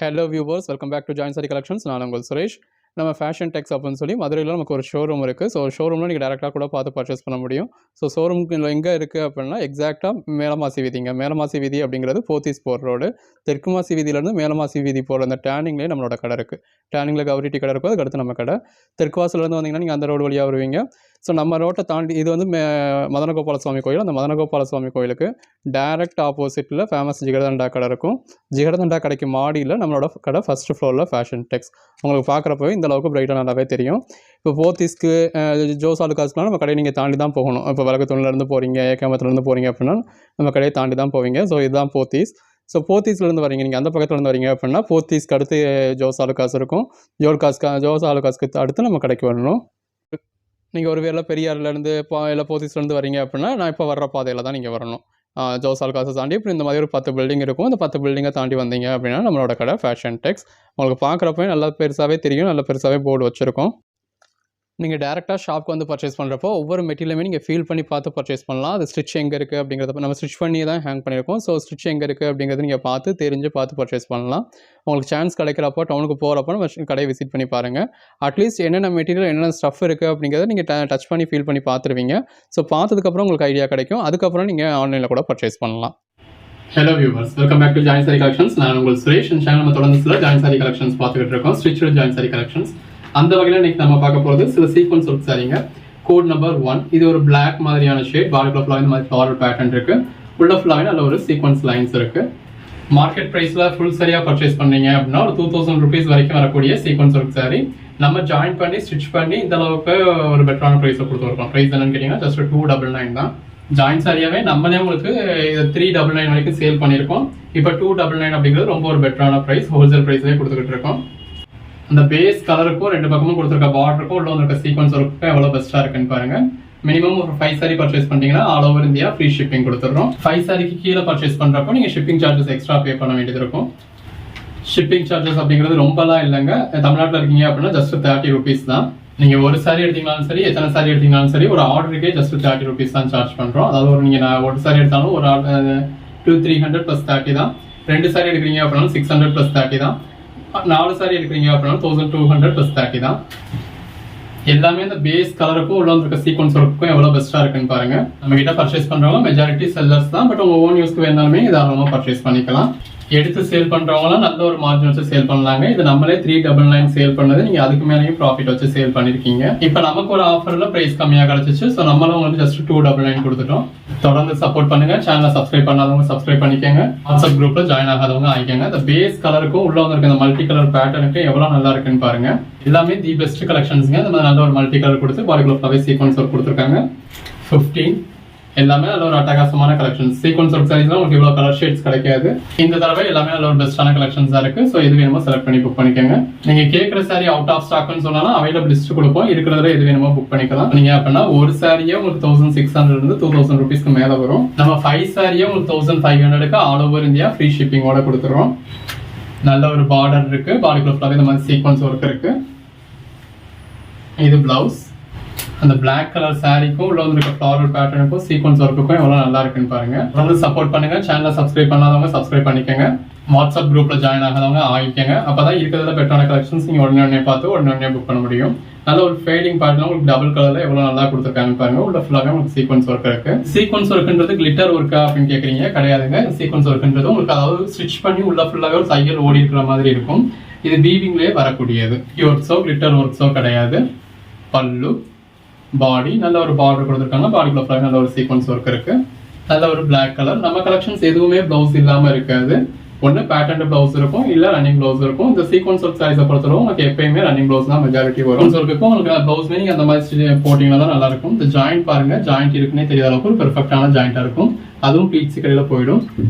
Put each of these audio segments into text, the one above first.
Hello viewers, welcome back to join sari collections. நான் உங்கள் சுரேஷ். நம்ம ஃபேஷன் டெக்ஸ் அப்படின்னு சொல்லி மதுரையில் நமக்கு ஒரு ஷோரூம் இருக்குது. ஸோ ஷோரூமில் நீங்கள் டேரெக்டாக கூட பார்த்து பர்ச்சேஸ் பண்ண முடியும். ஸோ ஷோரூமுக்கு எங்கே இருக்குது அப்படின்னா எக்ஸாக்டாக மேலமாசி வீதிங்க. மேலமாசி வீதி அப்படிங்கிறது போத்தீஸ் போர் ரோடு. தெற்கு மாசி வீதியிலேருந்து மேலமாசி வீதி போகிற அந்த டேர்னிங்லேயே நம்மளோட கடை இருக்குது. டேர்னிங்கில் கவரிட்டி கடை இருக்கும், அதுக்கடுத்து நம்ம கடை. தெற்கு வாசலேருந்து வந்தீங்கன்னா நீங்கள் அந்த ரோடு வழியாக வருவீங்க. ஸோ நம்ம ரோட்டை தாண்டி இது வந்து மதனகோபால சுவாமி கோயில். அந்த மதனகோபால சுவாமி கோயிலுக்கு டேரெக்ட் ஆப்போசிட்டில் ஃபேமஸ் ஜிகர்தண்டா கடை இருக்கும். ஜிகர்தண்டா கடைக்கு மாடியில் நம்மளோட கடை ஃபஸ்ட்டு ஃப்ளோரில் ஃபேஷன் டெக்ஸ். உங்களுக்கு பார்க்குறப்பவே இந்த அளவுக்கு பிரைட்டாக நல்லாவே தெரியும். இப்போ போத்தீஸ்க்கு ஜோஸ் ஆலுக்காஸ்க்குலாம் நம்ம கடையை நீங்கள் தாண்டி தான் போகணும். இப்போ வழக்கத்துலேருந்து போகிறீங்க, ஏகாமத்துலேருந்து போகிறீங்க அப்படின்னா நம்ம கடையை தாண்டி தான் போவீங்க. ஸோ இதுதான் போத்தீஸ். ஸோ போத்தீஸ்லேருந்து வரீங்க, நீங்கள் அந்த பக்கத்துலேருந்து வரீங்க அப்படின்னா போத்தீஸ்க்கு அடுத்து ஜோஸ் ஆலுக்காஸ் இருக்கும். ஜோஸ் ஆலுக்காஸ்க்கு அடுத்து நம்ம கடைக்கு வரணும். நீங்கள் ஒரு வேளை பெரியார்லேருந்து இல்லை போத்தீஸ்லேருந்து வரீங்க அப்படின்னா நான் இப்போ வர்ற பாதையில் தான் நீங்கள் வரணும். ஜோஸ் ஆலுக்காஸை தாண்டி இப்படி இந்த மாதிரி ஒரு 10 பில்டிங் இருக்கும். அந்த 10 பில்டிங்கை தாண்டி வந்தீங்க அப்படின்னா நம்மளோட கடை ஃபேஷன் டெக்ஸ். உங்களுக்கு பார்க்குறப்பவே நல்லா பெருசாகவே தெரியும், நல்லா பெருசாகவே போர்டு வச்சுருக்கோம். நீங்கள் டேரெக்டாக ஷாப்க்கு வந்து பர்ச்சேஸ் பண்ணுறப்போ ஒவ்வொரு மெட்டீரியலுமே நீங்கள் ஃபீல் பண்ணி பார்த்து பர்ச்சேஸ் பண்ணலாம். அது ஸ்டிச் எங்கே இருக்குது அப்படிங்கிறத நம்ம ஸ்டிச் பண்ணி தான் ஹேங் பண்ணியிருக்கோம். ஸோ ஸ்டிச் எங்கே இருக்குது அப்படிங்கிறது நீங்கள் பார்த்து பர்ச்சேஸ் பண்ணலாம். உங்களுக்கு சான்ஸ் கிடைக்கிறப்போ டவுனுக்கு போகிறப்போ நம்ம கடையை விசிட் பண்ணி பாருங்கள். அட்லீஸ்ட் என்னென்ன மெட்டீரியல் என்னென்ன ஸ்டஃப் இருக்குது அப்படிங்கிறத நீங்கள் டச் பண்ணி ஃபீல் பண்ணி பார்த்துருவீங்க. ஸோ பார்த்ததுக்கப்புறம் உங்களுக்கு ஐடியா கிடைக்கும். அதுக்கப்புறம் நீங்கள் ஆன்லைனில் கூட பர்ச்சேஸ் பண்ணலாம். Hello viewers, welcome back to join sari collections. நான் உங்கள் சுரேஷ். சேனல் நம்ம தொடர்ந்து சில ஜாயின் சாரி கலெக்ஷன்ஸ் பார்த்துக்கிட்டு இருக்கோம். Stitched join sari collections. அந்த வகையில் இன்னைக்கு நம்ம பார்க்க போகிறது சில சீக்வன்ஸ் ஒர்க் சாரிங்க. Code number 1. இது ஒரு பிளாக் மாதிரியான ஷேட். பாடிக்குள்ள ஃபுல்லாக இந்த மாதிரி ஃப்ளாரல் பேட்டர்ன் இருக்கு. உள்ள ஃபுல்லாகவே நல்ல ஒரு சீக்வன்ஸ் லைன்ஸ் இருக்கு. மார்க்கெட் பிரைஸ்ல ஃபுல் சரியாக பர்ச்சேஸ் பண்ணீங்க அப்படின்னா ஒரு 2000 rupees வரைக்கும் வரக்கூடிய சீக்வன்ஸ் ஒர்க் சாரி நம்ம ஜாயின் பண்ணி ஸ்டிச் பண்ணி இந்த அளவுக்கு ஒரு பெட்டரான ப்ரைஸை கொடுத்துருக்கோம். ப்ரைஸ் என்னன்னு கேட்டீங்கன்னா ஜஸ்ட் 299 தான். ஜாயின் சாரியாவே நம்மளே உங்களுக்கு 399 வரைக்கும் சேல் பண்ணியிருக்கோம். இப்போ 299 அப்படிங்கிறது ரொம்ப ஒரு பெட்டரான ப்ரைஸ். ஹோல்சேல் ப்ரைஸ்லேயே கொடுத்துக்கிட்டு இருக்கோம். அந்த பேஸ் கலருக்கும் ரெண்டு பக்கமும் கொடுத்துருக்க பார்டருக்கும் உள்ள வந்துருக்க சீக்வன்ஸ் ஒர்க்கும் எவ்வளோ பெஸ்ட்டாக இருக்குன்னு பாருங்க. மினிமம் ஒரு 5 சாரி பர்ச்சேஸ் பண்ணிட்டீங்கன்னா all over India free shipping கொடுத்துட்றோம். 5 சாரிக்கு கீழே பர்ச்சேஸ் பண்ணுறப்போ நீங்கள் ஷிப்பிங் சார்ஜஸ் எக்ஸ்ட்ரா பே பண்ண வேண்டியது இருக்கும். ஷிப்பிங் சார்ஜஸ் அப்படிங்கிறது ரொம்பலாம் இல்லைங்க. தமிழ்நாட்டில் இருக்கீங்க அப்படின்னா ஜஸ்ட் 30 rupees தான். நீங்கள் ஒரு சாரி எடுத்தீங்கனாலும் சரி, எத்தனை சாரி எடுத்தீங்கனாலும் சரி, ஒரு ஆர்டருக்கே ஜஸ்ட் 30 rupees தான் சார்ஜ் பண்ணுறோம். அதாவது ஒரு நீங்கள் ஒரு சாரி எடுத்தாலும் ஒரு 200-300 + 30 தான். 2 சாரி எடுக்கிறீங்க அப்படின்னாலும் 600 + 30 தான். 4 சாரி எடுக்கிறீங்க அப்படின்னா 1200 + 30 தான். எல்லாமே இந்த பேஸ் கலருக்கும் உள்ள இருக்க சீக்வன்ஸ் ஒர்க்கும் எவ்வளவு பெஸ்டா இருக்குன்னு பாருங்க. நம்ம கிட்ட பர்ச்சேஸ் பண்றவங்க மெஜாரிட்டி செல்லர்ஸ் தான். பட் உங்க ஓன் யூஸ்க்கு வேணாலுமே தாராளமா பர்ச்சேஸ் பண்ணிக்கலாம். எடுத்து சேல் பண்றவங்களாம் நல்ல ஒரு மார்ஜின் வச்சு சேல் பண்ணலாங்க. இது நம்மளே 399 சேல் பண்ணது. நீங்க அதுக்கு மேலேயும் ப்ராஃபிட் வச்சு சேல் பண்ணிருக்கீங்க. இப்ப நமக்கு ஒரு ஆஃபர்ல பிரைஸ் கம்மியா கிடைச்சிச்சு. ஸோ நம்மளும் உங்களுக்கு ஜஸ்ட் 299 கொடுத்துட்டோம். தொடர்ந்து சப்போர்ட் பண்ணுங்க. சேனலை சப்ஸ்கிரைப் பண்ணாதவங்க சப்ஸ்கிரைப் பண்ணிக்கோங்க. வாட்ஸ்அப் குரூப்ல ஜாயின் ஆகாதவங்க ஆகிக்கோங்க. இந்த பேஸ் கலருக்கும் உள்ள வந்திருக்க இந்த மல்டி கலர் பேட்டர்னுக்கு எவ்வளவு நல்லா இருக்குன்னு பாருங்க. எல்லாமே தி பெஸ்ட் கலெக்ஷன்ஸ்ங்க. இந்த மாதிரி நல்ல ஒரு மல்டி கலர் கொடுத்து பாடிக்குள்ள ஃப்ளவர் சீக்வன்ஸ் ஒர்க் கொடுத்துருக்காங்க. 15 எல்லாமே நல்ல ஒரு அட்டகாசமான கலெக்ஷன்ஸ். சீக்வன்ஸ் ஒர்க் சாரீஸ்ல உங்களுக்கு இவ்வளவு கலர் ஷேட்ஸ் கிடைக்காது. இந்த தடவை எல்லாமே நல்ல ஒரு பெஸ்டான கலெக்ஷன்ஸா இருக்கு. ஸோ எது வேணுமோ செலக்ட் பண்ணி புக் பண்ணிக்கோங்க. நீங்க கேட்குற சாரி அவுட் ஆஃப் ஸ்டாக்னு சொன்னாலும் அவைலபிள் லிஸ்ட் கொடுப்போம். இருக்கிறதுல எது வேணுமோ புக் பண்ணிக்கலாம். நீங்க அப்படின்னா ஒரு சாரியே உங்களுக்கு 1600 இருந்து 2000 rupeesக்கு மேல வரும். நம்ம 5 சாரியே உங்களுக்கு 1500க்கு ஆல் ஓவர் இந்தியா ஃப்ரீ ஷிப்பிங்கோட கொடுத்துருவோம். நல்ல ஒரு பார்டர் இருக்கு. பாடிக்குள்ள ஃபுல்லாவே இந்த மாதிரி சீக்வன்ஸ் ஒர்க் இருக்கு. இது பிளவுஸ். அந்த பிளாக் கலர் சாரிக்கும் உள்ள வந்துருக்க ஃப்ளாரல் பேட்டர்னுக்கும் சீக்வன்ஸ் ஒர்க்குக்கும் எவ்வளவு நல்லா இருக்குன்னு பாருங்க. தொடர்ந்து சப்போர்ட் பண்ணுங்க. சேனலை சப்ஸ்கிரைப் பண்ணாதவங்க சப்ஸ்கிரைப் பண்ணிக்கோங்க. வாட்ஸ்அப் குரூப்ல ஜாயின் ஆகாதவங்க ஆகிக்கங்க. அப்பதான் இருக்கிறதுல பெட்டரான கலெக்ஷன்ஸ் நீங்க உடனே பார்த்து உடனே புக் பண்ண முடியும். நல்ல ஒரு ஃபேடிங் பேட்டர்ன் உங்களுக்கு டபுள் கலர்ல எவ்வளவு நல்லா கொடுத்துருக்காங்க பாருங்க. உள்ள ஃபுல்லாவே உங்களுக்கு சீக்வன்ஸ் ஒர்க் இருக்கு. சீக்வன்ஸ் ஒர்க்ன்றது கிளிட்டர் ஒர்க்கா அப்படின்னு கேக்குறீங்க. கிடையாதுங்க. சீக்வன்ஸ் ஒர்க்ன்றது உங்களுக்கு அதாவது ஸ்டிச் பண்ணி உள்ள ஃபுல்லாவே ஒரு தையல் ஓடி இருக்கிற மாதிரி இருக்கும். இது வீவிங்லயே வரக்கூடியது. ஒர்க்ஸோ கிளிட்டர் ஒர்க்ஸோ கிடையாது. பல்லு பாடி நல்ல ஒரு பார்டர் கொடுத்துருக்காங்க. பாடிக்குள்ள ஃபுல்லாக நல்ல ஒரு சீக்வன்ஸ் ஒர்க் இருக்கு. நல்ல ஒரு பிளாக் கலர். நம்ம கலெக்ஷன்ஸ் எதுவுமே பிளவுஸ் இல்லாம இருக்காது. ஒன்று பேட்டர்ன் பிளவுஸ் இருக்கும், இல்ல ரன்னிங் பிளவுஸ் இருக்கும். இந்த சீக்வன்ஸ் ஒர்க் சாரீஸை பொறுத்தவரை உங்களுக்கு எப்பயுமே ரன்னிங் பிளவுஸ் தான் மெஜாரிட்டி வரும். ஒர்க்கும் உங்களுக்கு பிளவுஸ் நீங்க அந்த மாதிரி போட்டீங்கன்னா தான் நல்லா இருக்கும். இந்த ஜாயிண்ட் பாருங்க, ஜாயிண்ட் இருக்குன்னே தெரியாத அளவுக்கு ஒரு பெர்ஃபெக்டான ஜாயிண்டா இருக்கும். அதுவும் பீட்ஸ் கடையில போயிடும்.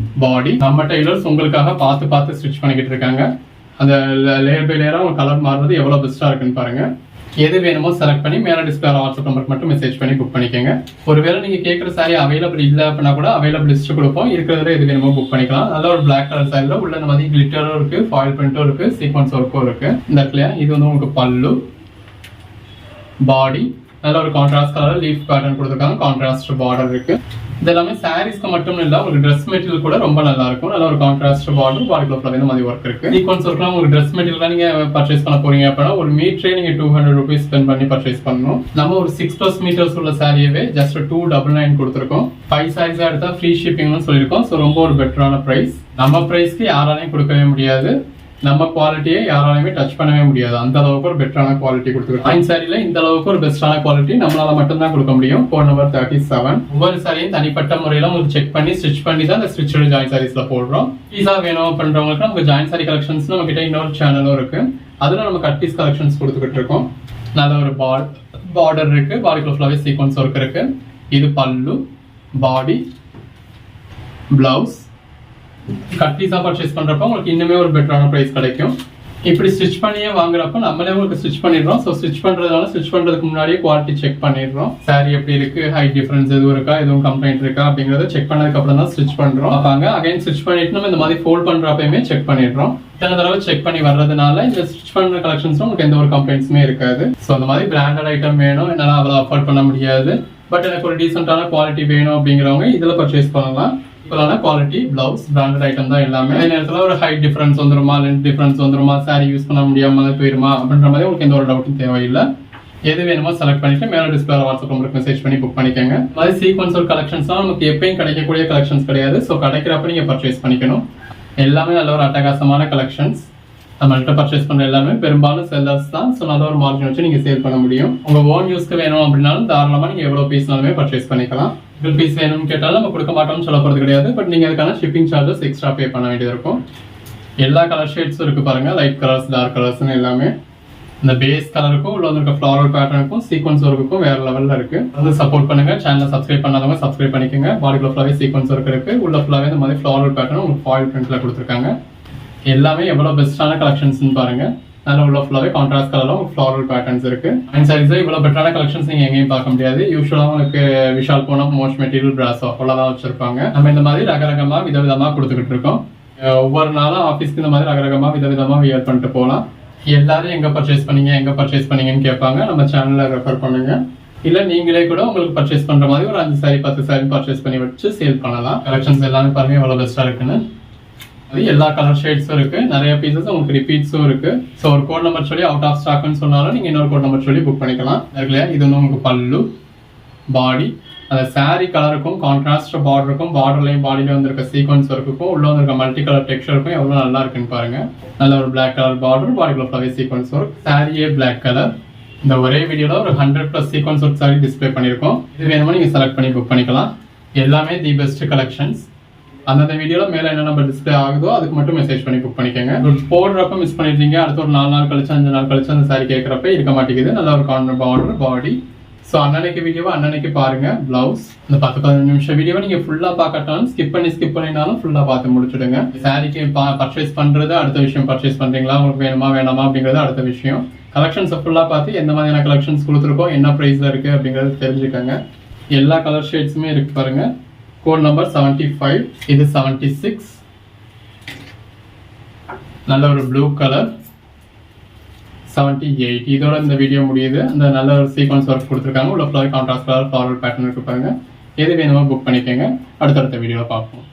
பாடி நம்ம டெய்லர்ஸ் உங்களுக்காக பார்த்து ஸ்டிச் பண்ணிக்கிட்டு இருக்காங்க. அந்த லேயர் பை லேயரா உங்க கலர் மாறுறது எவ்வளவு பெஸ்டா இருக்குன்னு பாருங்க. எது வேணுமோ செலக்ட் பண்ணி மேல டிஸ்பிளே வாட்ஸ்அப் நம்பருக்கு மட்டும் மெசேஜ் பண்ணி புக் பண்ணிக்கோங்க. ஒருவேளை நீங்க கேட்குற சாரி அவைலபிள் இல்லை அப்படின்னா கூட அவைலபிள் லிஸ்ட் கொடுப்போம். இருக்கிறதுல எது வேணுமோ புக் பண்ணிக்கலாம். நல்ல ஒரு பிளாக் கலர் சாரில உள்ள இந்த மாதிரி கிளிட்டரும் இருக்கு, ஃபாயில் பிரிண்டும் இருக்கு, சீக்வன்ஸ் ஒர்க்கும் இருக்கு. இந்த இடத்துல இது வந்து உங்களுக்கு பல்லு, பாடி நல்ல ஒரு கான்ட்ராஸ்ட் கலர் லீஃப் பேட்டர்ன் கொடுத்துருக்காங்க, கான்ட்ராஸ்ட் பார்டர் இருக்கு. இது எல்லாமே சாரீஸ்க்கு மட்டும் இல்ல, உங்களுக்கு ட்ரெஸ் மெட்டீரியல் கூட ரொம்ப நல்லா இருக்கும். நல்ல ஒரு கான்ட்ராஸ்ட் பார்டர், பாடிக்குள்ள ஃபுல்லாவே இந்த மாதிரி ஒர்க் இருக்கு. சீக்வன்ஸ் ஒர்க்லாம் உங்களுக்கு ட்ரெஸ் மெட்டீரியல் நீங்க பர்ச்சேஸ் பண்ண போறீங்க அப்படின்னா ஒரு மீட்டரே நீங்க 200 rupees ஸ்பெண்ட் பண்ணி பர்ச்சேஸ் பண்ணணும். நம்ம ஒரு 6+ meters உள்ள சாரியவே ஜஸ்ட் 299 கொடுத்துருக்கோம். 5 sarees எடுத்தா ஃப்ரீ ஷிப்பிங்னு சொல்லியிருக்கோம். ஸோ ரொம்ப ஒரு பெட்டரான பிரைஸ். நம்ம பிரைஸ்க்கு யாராலையும் கொடுக்கவே முடியாது, நம்ம குவாலிட்டியை யாராலையுமே டச் பண்ணவே முடியாது. அந்த அளவுக்கு ஒரு பெட்டரான குவாலிட்டி கொடுத்துருக்கோம். ஆயின் சாரியில இந்த அளவுக்கு ஒரு பெஸ்டான குவாலிட்டி நம்மளால மட்டும் தான் கொடுக்க முடியும். Code number 37. ஒவ்வொரு சாரியும் தனிப்பட்ட முறையில உங்களுக்கு செக் பண்ணி ஸ்டிச் பண்ணி தான் இந்த ஸ்டிச்சோட ஜாயின் சாரீஸ்ல போடுறோம். பீஸா வேணும் பண்றவங்களுக்கு நமக்கு ஜாயின் சாரி கலெக்ஷன்ஸ் நம்ம கிட்ட இன்னொரு சேனலும் இருக்கு. அதுல நம்ம கட் பீஸ் கலெக்ஷன்ஸ் கொடுத்துக்கிட்டு இருக்கோம். நல்ல ஒரு பார்டர் இருக்கு, பாடிக்குள்ள ஃபுல்லாவே சீக்வன்ஸ் ஒர்க் இருக்கு. இது பல்லு, பாடி, பிளவுஸ். கட் பீஸா பர்ச்சேஸ் பண்றப்ப உங்களுக்கு இன்னுமே ஒரு பெட்டரான பிரைஸ் கிடைக்கும். இப்படி ஸ்டிச் பண்ணியே வாங்குறப்ப நம்மளே உங்களுக்கு ஸ்டிச் பண்ணிடுறோம். ஸோ ஸ்டிச் பண்றதுனால ஸ்டிச் பண்றதுக்கு முன்னாடியே குவாலிட்டி செக் பண்ணிடுறோம். சாரி எப்படி இருக்கு, ஹைட் டிஃபரன்ஸ் எதுவும் இருக்கா, எதுவும் கம்ப்ளைண்ட் இருக்கா அப்படிங்கறத செக் பண்ணதுக்கு அப்புறம் தான் ஸ்டிச் பண்றோம். அப்பாங்க அகைன் ஸ்டிச் பண்ணிட்டு நம்ம இந்த மாதிரி ஃபோல்ட் பண்றப்பயுமே செக் பண்ணிடுறோம். இத்தனை தடவை செக் பண்ணி வர்றதுனால இந்த ஸ்டிச் பண்ற கலெக்ஷன்ஸ் உங்களுக்கு எந்த ஒரு கம்ப்ளைண்ட்ஸுமே இருக்காது. ஸோ அந்த மாதிரி பிராண்டட் ஐட்டம் வேணும், என்னால அவ்வளோ அஃபோர்ட் பண்ண முடியாது, பட் எனக்கு ஒரு டீசென்டான குவாலிட்டி வேணும் அப்படிங்கிறவங்க இதுல பர்ச்சேஸ் பண்ணலாம். குவாலிட்டி பிளவுஸ் பிராண்டட் ஐட்டம் தான் எல்லாமே. அதே நேரத்தில் ஒரு ஹைட் டிஃபரன்ஸ் வந்துருமா, லென்த் டிஃபரன்ஸ் வந்துருமா, சாரி யூஸ் பண்ண முடியாம போயிருமா அப்படின்ற மாதிரி உங்களுக்கு எந்த ஒரு டவுட்டும் தேவையில்லை. எது வேணுமோ செலக்ட் பண்ணிட்டு மேல டிஸ்பிளே வாட்ஸ்அப் நம்பருக்கு மெசேஜ் பண்ணி புக் பண்ணிக்கோங்க. மாதிரி சீக்வன்ஸ் ஒரு கலெக்ஷன்ஸ்லாம் நமக்கு எப்பயும் கிடைக்கக்கூடிய கலெக்ஷன்ஸ் கிடையாது. ஸோ கிடைக்கிறப்ப நீங்க பர்ச்சேஸ் பண்ணிக்கணும். எல்லாமே நல்ல ஒரு அட்டகாசமான கலெக்ஷன்ஸ். நம்மள்கிட்ட பர்ச்சேஸ் பண்ற எல்லாமே பெரும்பாலும் செல்லர்ஸ் தான். ஸோ நல்ல ஒரு மார்ஜின் வச்சு நீங்க சேல் பண்ண முடியும். உங்க ஓன் யூஸ்க்கு வேணும் அப்படின்னாலும் தாராளமா நீங்க எவ்வளவு பீஸ்னாலுமே பர்ச்சேஸ் பண்ணிக்கலாம். பீஸ் வேணும்னு கேட்டாலும் நம்ம கொடுக்க மாட்டோம்னு சொல்ல போறது கிடையாது. பட் நீங்க அதுக்கான ஷிப்பிங் சார்ஜஸ் எக்ஸ்ட்ரா பே பண்ண வேண்டியது இருக்கும். எல்லா கலர் ஷேட்ஸும் இருக்கு பாருங்க, லைட் கலர்ஸ், டார்க் கலர்ஸ்னு எல்லாமே. இந்த பேஸ் கலருக்கும் உள்ள இருக்க ஃப்ளாரல் பேட்டர்னுக்கும் சீக்வன்ஸ் ஒர்க்குக்கும் வேற லெவல்ல இருக்கு. வந்து சப்போர்ட் பண்ணுங்க. சேனலை சப்ஸ்கிரைப் பண்ணாதவங்க சப்ஸ்கிரைப் பண்ணிக்கோங்க. பாடிக்குள்ள ஃபுல்லாவே சீக்வன்ஸ் ஒர்க் இருக்கு. உள்ள ஃபுல்லாவே இந்த மாதிரி ஃப்ளாரல் பேட்டர்ன் உங்களுக்கு ஃபாயில் பிரிண்ட்ல கொடுத்துருக்காங்க. எல்லாமே எவ்வளவு பெஸ்டான கலெக்ஷன்ஸ் பாருங்க. நல்ல உள்ள ஃபுல்லாவே கான்ட்ராஸ்ட் கலர்ல ஃப்ளாரல் பேட்டர்ன்ஸ் இருக்கு. அண்ட் சாரீஸ் இவ்வளவு பெட்டரான கலெக்ஷன்ஸ் நீங்க எங்கேயும் பார்க்க முடியாது. யூஸ்வலா உங்களுக்கு விஷால் போனா மோஸ்ட் மெட்டீரியல் பிராஸோ அவ்வளவுதான் வச்சிருப்பாங்க. நம்ம இந்த மாதிரி ரகரகமா விதவிதமா கொடுத்துக்கிட்டு இருக்கோம். ஒவ்வொரு நாளும் ஆஃபீஸ்க்கு இந்த மாதிரி ரகரகமா விதவிதமா வியர் பண்ணிட்டு போகலாம். எல்லாரும் எங்க பர்ச்சேஸ் பண்ணீங்கன்னு கேட்பாங்க. நம்ம சேனல்ல ரெஃபர் பண்ணுங்க. இல்ல நீங்களே கூட உங்களுக்கு பர்ச்சேஸ் பண்ற மாதிரி ஒரு 5 சாரி 10 சாரி பர்ச்சேஸ் பண்ணி வச்சு சேல் பண்ணலாம். கலெக்ஷன்ஸ் எல்லாமே பாருங்க எவ்வளவு பெஸ்டா இருக்குன்னு. எல்லா கலர் ஷேட்ஸும் இருக்கு, நிறைய பீசஸ் உங்களுக்கு ரிப்பீட்ஸும் இருக்கு. ஸோ ஒரு கோட் நம்பர் சொல்லி அவுட் ஆஃப் ஸ்டாக்னு சொன்னாலும் நீங்க இன்னொரு கோட் நம்பர் சொல்லி புக் பண்ணிக்கலாம். இல்லையா, இது வந்து உங்களுக்கு பல்லு, பாடி, அந்த சாரி கலருக்கும் கான்ட்ராஸ்ட் பார்டருக்கும், பார்டர்லையும் பாடியில வந்திருக்க சீக்வன்ஸ் ஒர்க்குக்கும் உள்ள வந்திருக்க மல்டி கலர் டெக்ஸ்டருக்கும் எவ்வளவு நல்லா இருக்குன்னு பாருங்க. நல்ல ஒரு பிளாக் கலர் பார்டர், பாடிக்குள்ள ஃபுல்லாவே சீக்வன்ஸ் ஒர்க், சாரியே பிளாக் கலர். இந்த ஒரே வீடியோல ஒரு 100+ சீக்வன்ஸ் ஒர்க் சாரி டிஸ்பிளே பண்ணிருக்கோம். இது வேணுமோ நீங்க செலக்ட் பண்ணி புக் பண்ணிக்கலாம். எல்லாமே தி பெஸ்ட் கலெக்ஷன்ஸ். அந்த வீடியோல மேல என்ன நம்பர் டிஸ்பிளே ஆகுதோ அதுக்கு மட்டும் மெசேஜ் பண்ணி புக் பண்ணிக்கோங்க. போடுறப்ப மிஸ் பண்ணிருக்கீங்க, அடுத்த ஒரு 4 நாள் கழிச்சு 5 நாள் கழிச்சு அந்த சாரி கேட்கறப்ப இருக்க மாட்டேங்குது. நல்ல ஒரு கார்னர் பார்டர், பாடி. ஸோ அன்னன்னைக்கு வீடியோவை அன்னன்னைக்கு பாருங்க. பிளவுஸ் இந்த 10-15 நிமிஷம் வீடியோவை நீங்க ஃபுல்லா பார்க்கட்டாலும் ஸ்கிப் பண்ணினாலும் ஃபுல்லா பார்த்து முடிச்சுடுங்க. சாரிக்கு பர்ச்சேஸ் பண்றது அடுத்த விஷயம், பர்ச்சேஸ் பண்றீங்களா, உங்களுக்கு வேணுமா வேணாமா அப்படிங்கிறது அடுத்த விஷயம். கலெக்ஷன்ஸை ஃபுல்லா பார்த்து எந்த மாதிரியான கலெக்ஷன்ஸ் கொடுத்துருக்கோம், என்ன பிரைஸ்ல இருக்கு அப்படிங்கறது தெரிஞ்சுக்கோங்க. எல்லா கலர் ஷேட்ஸுமே இருக்கு பாருங்க. கோட் நம்பர் 75, இது 76. நல்ல ஒரு ப்ளூ கலர் 78. இதோட இந்த வீடியோ முடியுது. அந்த நல்ல ஒரு சீக்வன்ஸ் ஒர்க் கொடுத்துருக்காங்க. உள்ள ஃபுல்லாக கான்ட்ராஸ்ட் கலர் ஃப்ளாரல் பேட்டர்ன் இருக்கு பாருங்க. எது வேணுமோ புக் பண்ணிக்கோங்க. அடுத்தடுத்த வீடியோவில் பார்ப்போம்.